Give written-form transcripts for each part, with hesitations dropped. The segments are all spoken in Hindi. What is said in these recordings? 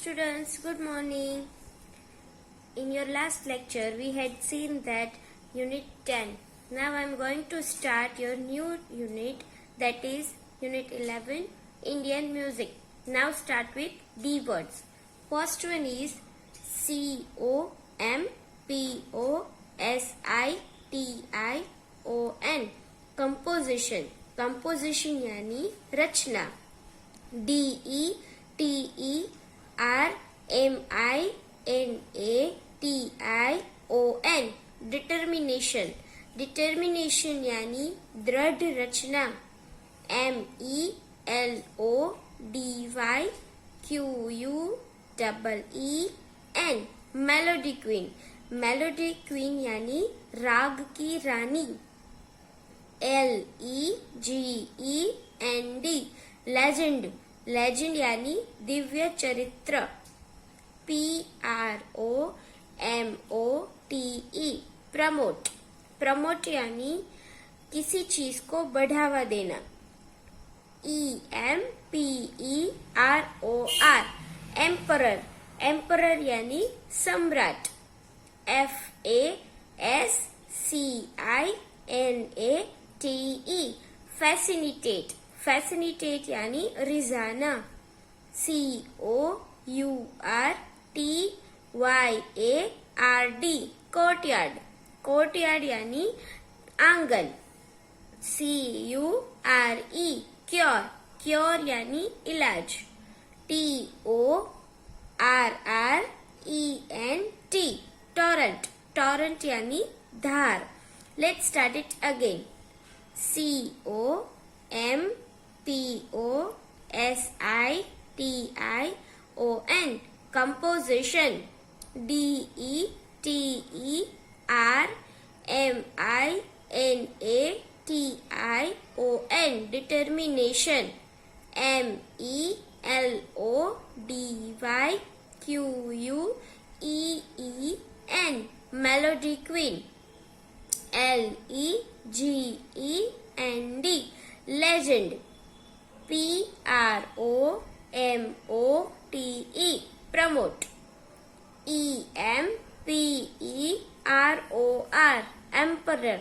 students, good morning. In your last lecture, we had seen that Unit 10. Now I am going to start your new unit, that is Unit 11, Indian Music. Now start with D words. First one is composition. Composition. Composition यानी रचना. DETERMINATION. Determination. Determination यानी दृढ़ रचना. MELODYQUEEN. Melody Queen. Melody Queen यानी राग की रानी. LEGEND. Legend. Legend यानी दिव्य चरित्र. PROMOTE. Promote. Promote यानी किसी चीज को बढ़ावा देना. EMPEROR. Emperor. Emperor यानी सम्राट. FASCINATE. Fascinate. Fascinate यानी रिझाना. COURTYARD. Courtyard. Courtyard यानी आंगन. CURE. Cure. Cure यानी इलाज. TORRENT. Torrent. Torrent यानी धार. Let's start it again. COMPOSITION. Composition. DETERMINATION. Determination. MELODYQUEEN. Melody Queen. LEGEND. Legend. PROMOTE. Promote. EMPEROR. Emperor.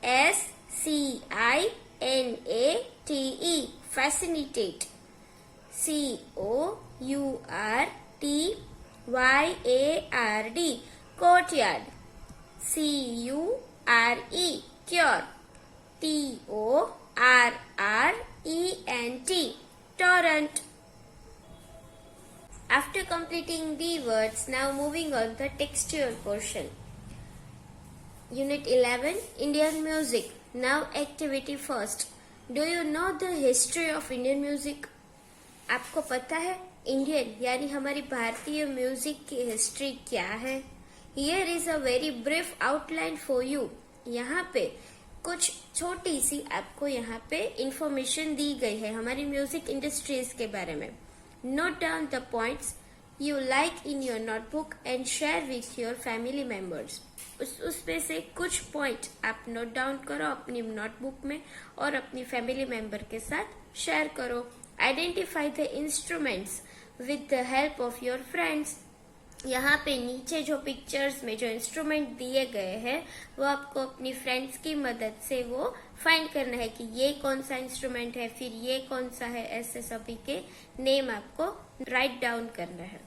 FASCINATE. Fascinate. COURTYARD. Courtyard. CURE. Cure. TORRENT. Torrent. After completing the words, now moving on the textual portion. Unit 11, Indian Music. Now activity first. Do you know the history of Indian music? आपको पता है इंडियन यानी हमारी भारतीय म्यूजिक की हिस्ट्री क्या है? Here is a very brief outline for you. यहाँ पे कुछ छोटी सी आपको यहाँ पे इंफॉर्मेशन दी गई है हमारी म्यूजिक इंडस्ट्रीज के बारे में. Note down the points you like in your notebook and share with your family members. उसमें से कुछ पॉइंट आप नोट डाउन करो अपनी नोटबुक में और अपनी फैमिली मेंबर के साथ शेयर करो. Identify the instruments with the help of your friends. यहाँ पे नीचे जो पिक्चर्स में जो इंस्ट्रूमेंट दिए गए हैं वो आपको अपनी फ्रेंड्स की मदद से वो फाइंड करना है कि ये कौन सा इंस्ट्रूमेंट है, फिर ये कौन सा है, ऐसे सभी के नेम आपको राइट डाउन करना है.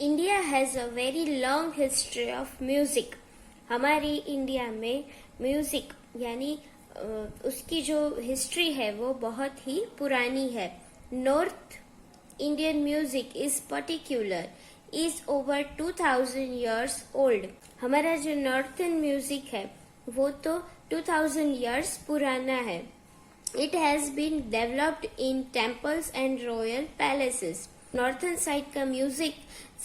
India has a very long history of music. हमारी इंडिया में म्यूजिक यानी उसकी जो हिस्ट्री है वो बहुत ही पुरानी है. North Indian music is particular is over 2000 years old. हमारा जो नॉर्थन म्यूजिक है वो तो 2000 years पुराना है. It has been developed in temples and royal palaces. Northern side का म्यूजिक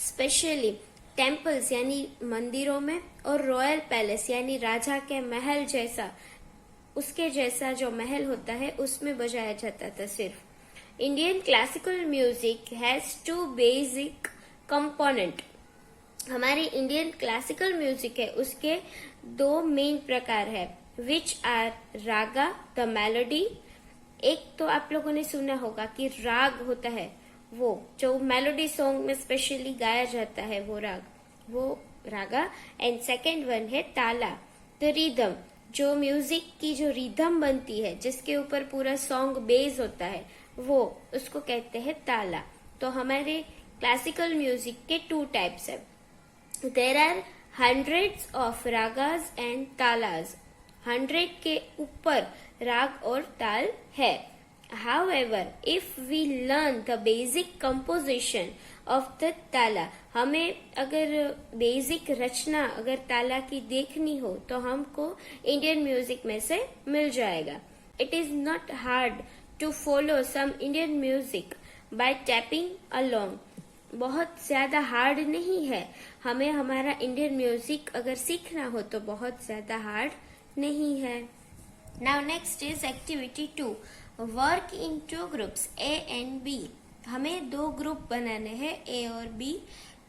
स्पेशली टेम्पल्स यानी मंदिरों में और रॉयल पैलेस यानी राजा के महल जैसा उसके जैसा जो महल होता है उसमें बजाया जाता था सिर्फ. Indian classical music has two basic component. हमारी इंडियन क्लासिकल म्यूजिक है उसके दो मेन प्रकार है, which are raga the melody एक तो आप लोगों ने सुना होगा कि राग होता है, वो जो मेलोडी सॉन्ग में स्पेशली गाया जाता है, वो राग, वो रागा। एंड सेकेंड वन है ताला, द रिदम, जो म्यूजिक की जो रिदम बनती है, जिसके ऊपर पूरा सॉन्ग बेस होता है, वो उसको कहते हैं ताला। तो हमारे क्लासिकल म्यूजिक के 2 टाइप्स है। There are hundreds of ragas and talas, 100 के ऊपर राग और ताल है। However, if we learn the basic composition of the ताला, हमें अगर बेसिक रचना अगर ताला की देखनी हो तो हमको इंडियन म्यूजिक में से मिल जाएगा। It is not hard to follow some Indian music by tapping along, बहुत ज्यादा हार्ड नहीं है। हमें हमारा इंडियन म्यूजिक अगर सीखना हो तो बहुत ज्यादा हार्ड नहीं है। Now next is activity 2, work in 2 groups A and B। हमें 2 ग्रुप बनाने हैं, A और B।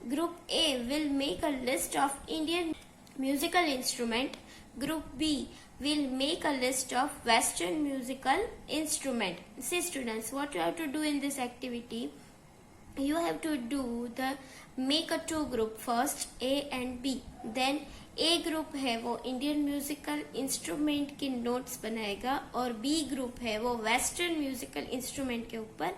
Group A will make a list of Indian musical instrument. Group B will make a list of Western musical instrument. See students, what you have to do in this activity, you have to do the make a 2 group first, A and B. Then A group है वो इंडियन म्यूजिकल इंस्ट्रूमेंट के नोट्स बनाएगा और B ग्रुप है वो वेस्टर्न म्यूजिकल इंस्ट्रूमेंट के ऊपर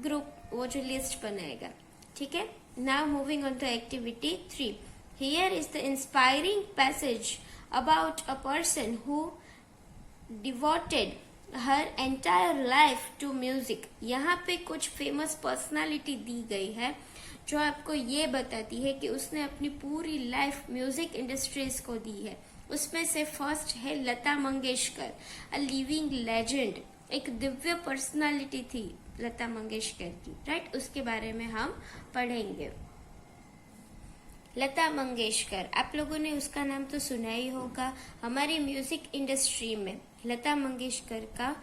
ग्रुप वो जो लिस्ट बनाएगा। ठीक है, now moving on to activity 3। Here is the inspiring passage about a person who devoted her entire life to music. यहाँ पे कुछ फेमस पर्सनालिटी दी गई है जो आपको ये बताती है कि उसने अपनी पूरी लाइफ म्यूजिक इंडस्ट्रीज को दी है। उसमें से फर्स्ट है लता मंगेशकर, अ लिविंग लेजेंड, एक दिव्य पर्सनालिटी थी लता मंगेशकर की, राइट। उसके बारे में हम पढ़ेंगे। लता मंगेशकर, आप लोगों ने उसका नाम तो सुना ही होगा। हमारी म्यूजिक इंडस्ट्री में लता मंगेशकर का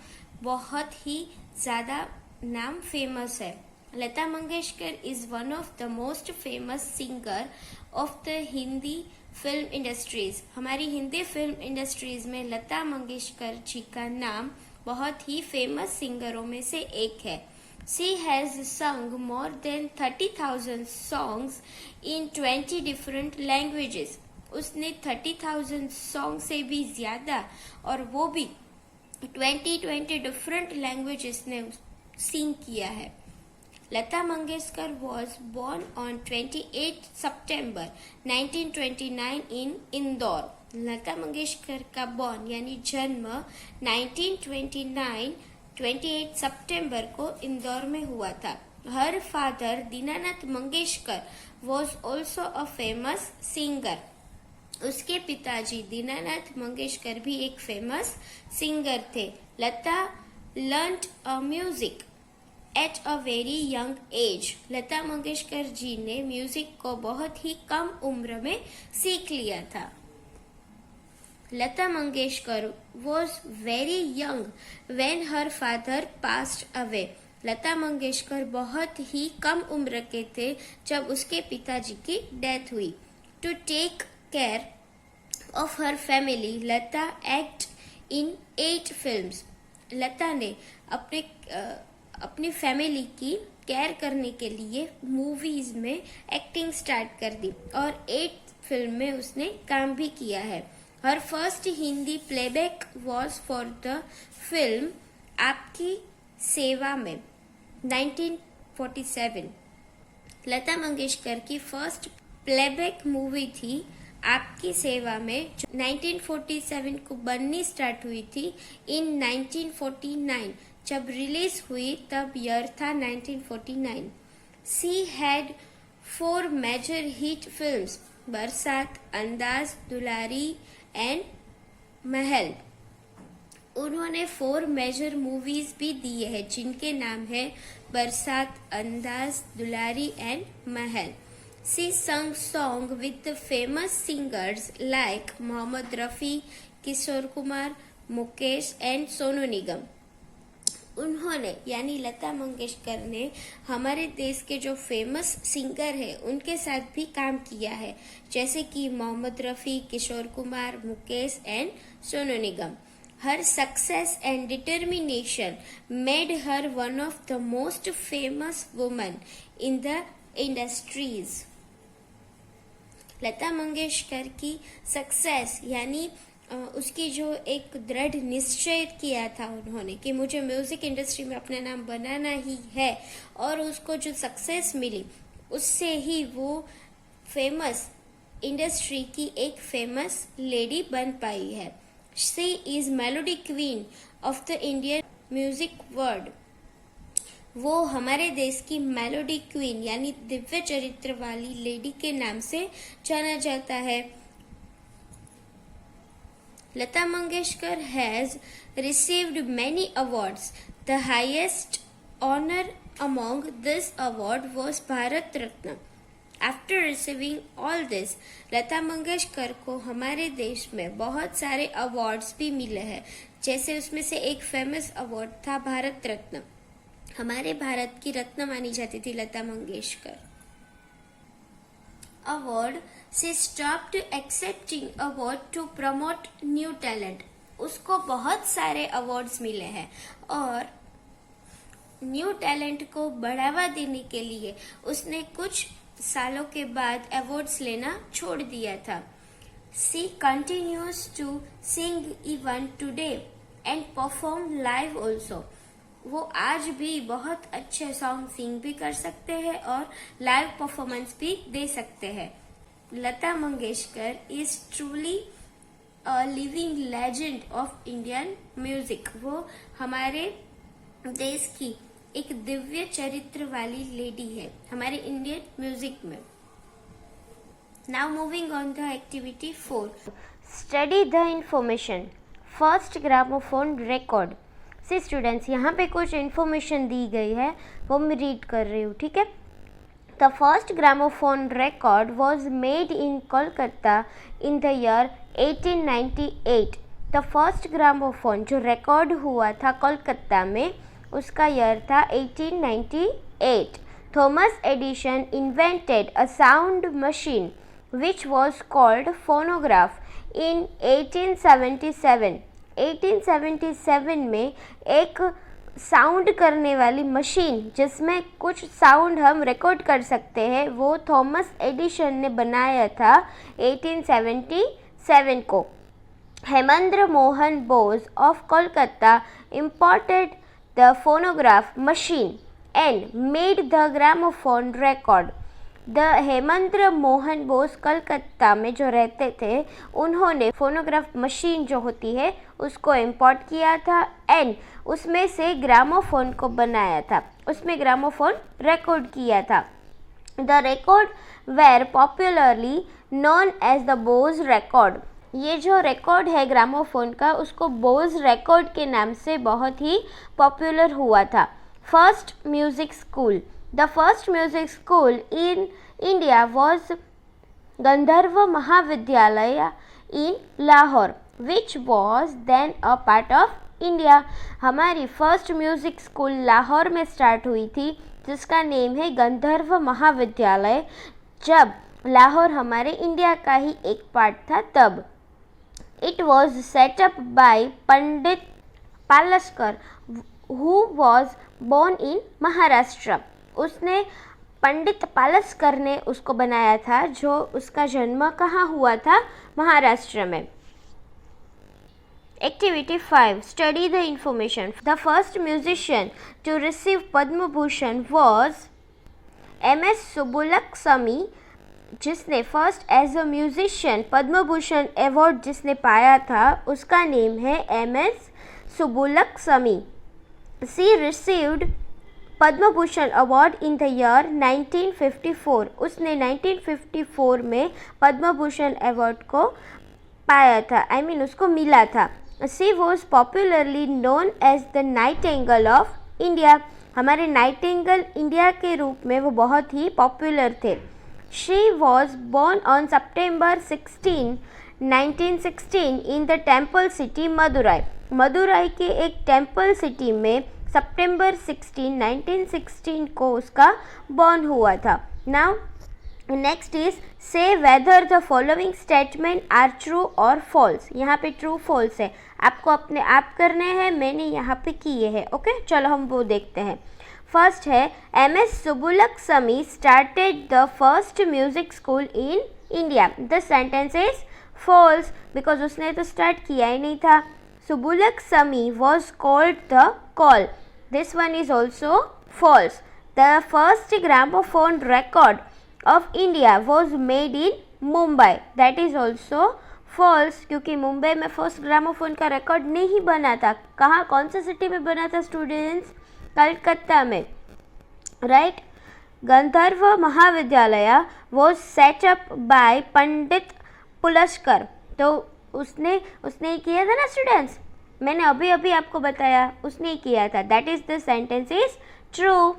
बहुत ही ज्यादा नाम फेमस है। Lata Mangeshkar is one of the most famous singer of the Hindi film industries. हमारी हिंदी फिल्म इंडस्ट्रीज में लता मंगेशकर जी का नाम बहुत ही फेमस सिंगरों में से एक है। She has sung more than 30,000 songs in 20 different languages. उसने 30,000 सॉन्ग से भी ज्यादा और वो भी 20 डिफरेंट लैंग्वेजेस ने सिंग किया है। Lata Mangeshkar was born on 28 September 1929 in Indore. Lata Mangeshkar का बॉर्न यानी जन्म 1929 28 सितंबर को इंदौर में हुआ था। Her father Dinanath Mangeshkar was also a famous singer. उसके पिताजी दीनानाथ मंगेशकर भी एक फेमस सिंगर थे। Lata learned music at a very young age. Lata Mangeshkar ji ने म्यूजिक को बहुत ही कम उम्र में सीख लिया था। Lata Mangeshkar was very young when her father passed away. Lata Mangeshkar बहुत ही कम उम्र के थे जब उसके पिताजी की डेथ हुई। To take care of her family, Lata act in 8 films. Lata ने अपनी फैमिली की केयर करने के लिए मूवीज में एक्टिंग स्टार्ट कर दी और 8 फिल्म में उसने काम भी किया है। Her first Hindi playback was for the film Aapki Seva में 1947। लता मंगेशकर की फर्स्ट प्लेबैक मूवी थी आपकी सेवा में, जो 1947 को बननी स्टार्ट हुई थी। इन 1949 जब रिलीज हुई तब ईयर था 1949। She had 4 major hit films, Barsaat, Andaz, Dulari and महल। उन्होंने 4 मेजर मूवीज भी दी है जिनके नाम है बरसात, अंदाज, दुलारी and Mahal. She sang song with famous singers like Mohammed Rafi, Kishore Kumar, Mukesh and Sonu Nigam. उन्होंने यानी लता मंगेशकर ने हमारे देश के जो फेमस सिंगर है उनके साथ भी काम किया है, जैसे कि Mohammed Rafi, Kishore Kumar, Mukesh and Sonu Nigam. Her success and determination made her one of the most famous women in the industries. Lata Mangeshkar की सक्सेस यानी उसकी जो एक दृढ़ निश्चय किया था उन्होंने कि मुझे म्यूजिक इंडस्ट्री में अपना नाम बनाना ही है, और उसको जो सक्सेस मिली उससे ही वो फेमस इंडस्ट्री की एक फेमस लेडी बन पाई है. She is melody queen of the Indian music world. वो हमारे देश की मेलोडी क्वीन यानी दिव्य चरित्र वाली लेडी के नाम से जाना जाता है. Lata Mangeshkar has received many awards. The highest honor among this award was Bharat Ratna. After receiving all this, Lata Mangeshkar को हमारे देश में बहुत सारे अवार्ड्स भी मिले हैं. जैसे उसमें से एक फेमस अवार्ड था भारत रत्न. हमारे भारत की रत्न मानी जाती थी Lata Mangeshkar. Award she stopped accepting award to promote new talent. उसको बहुत सारे अवार्ड्स मिले हैं और न्यू टैलेंट को बढ़ावा देने के लिए उसने कुछ सालों के बाद अवार्ड्स लेना छोड़ दिया था. She continues to sing even today and perform live also. वो आज भी बहुत अच्छे सॉन्ग सिंग भी कर सकते हैं और लाइव परफॉर्मेंस भी दे सकते हैं. Lata Mangeshkar is truly a living legend of Indian music. वो हमारे देश की एक दिव्य चरित्र वाली लेडी है हमारे इंडियन म्यूजिक में. Now moving on the activity 4. Study the information. First gramophone record. See students, यहाँ पे कुछ इन्फॉर्मेशन दी गई है वो मैं रीड कर रही हूँ, ठीक है. The first gramophone record was made in Kolkata in the year 1898. The first gramophone जो रिकॉर्ड हुआ था कोलकाता में उसका ईयर था 1898. Thomas Edison invented a sound machine which was called phonograph in 1877. 1877 में एक साउंड करने वाली मशीन जिसमें कुछ साउंड हम रिकॉर्ड कर सकते हैं वो थॉमस एडिसन ने बनाया था 1877 को. Hemendra Mohan Bose of Kolkata imported the phonograph machine and made the gramophone record. The Hemendra Mohan Bose Calcutta में जो रहते थे उन्होंने फोनोग्राफ मशीन जो होती है उसको इम्पोर्ट किया था एंड उसमें से ग्रामोफोन को बनाया था. उसमें ग्रामोफोन रिकॉर्ड किया था. The record were popularly known as the Bose record. ये जो रिकॉर्ड है ग्रामोफोन का उसको बोस रिकॉर्ड के नाम से बहुत ही पॉपुलर हुआ था. First music school. The first music school in India was Gandharva Mahavidyalaya in Lahore, which was then a part of India. हमारी फर्स्ट म्यूजिक स्कूल लाहौर में स्टार्ट हुई थी जिसका नेम है गंधर्व महाविद्यालय. जब लाहौर हमारे इंडिया का ही एक पार्ट था तब. It was set up by Pandit Palaskar who was born in Maharashtra. उसने पंडित पालस्कर ने उसको बनाया था जो उसका जन्म कहाँ हुआ था, महाराष्ट्र में. Activity 5. Study the information. The first musician to receive Padma Bhushan was MS Subbulakshmi, जिसने first as a musician Padma Bhushan award जिसने पाया था उसका नेम है MS Subbulakshmi. She received Padma Bhushan award in the year 1954. उसने 1954 में पद्म भूषण अवार्ड को पाया था, उसको मिला था. She was popularly known as the nightingale of India. हमारे नाइटिंगेल इंडिया के रूप में वो बहुत ही पॉपुलर थे. She was born on September 16, 1916 in the temple city Madurai. Madurai के एक टेम्पल सिटी में सितंबर 16, 1916 को उसका बॉर्न हुआ था. Now next is say whether the following statement are true और फॉल्स। यहाँ पे ट्रू फॉल्स है, आपको अपने आप करने हैं, मैंने यहाँ पे किए हैं। ओके, चलो हम वो देखते हैं। फर्स्ट है MS Subbulakshmi started the first music school in India. The sentence is false because उसने तो स्टार्ट किया ही नहीं था। Subbulakshmi was called the call, this one is also false. The first gramophone record of India was made in Mumbai, that is also false क्योंकि मुंबई में फर्स्ट ग्रामोफोन का रिकॉर्ड नहीं बना था। कहाँ, कौन सा सिटी में बना था स्टूडेंट्स? कलकत्ता में, राइट। गंधर्व महाविद्यालय was set up by पंडित पुलस्कर, तो उसने ही किया था ना स्टूडेंट्स, मैंने अभी अभी आपको बताया, उसने ही किया था। That is the sentence is true.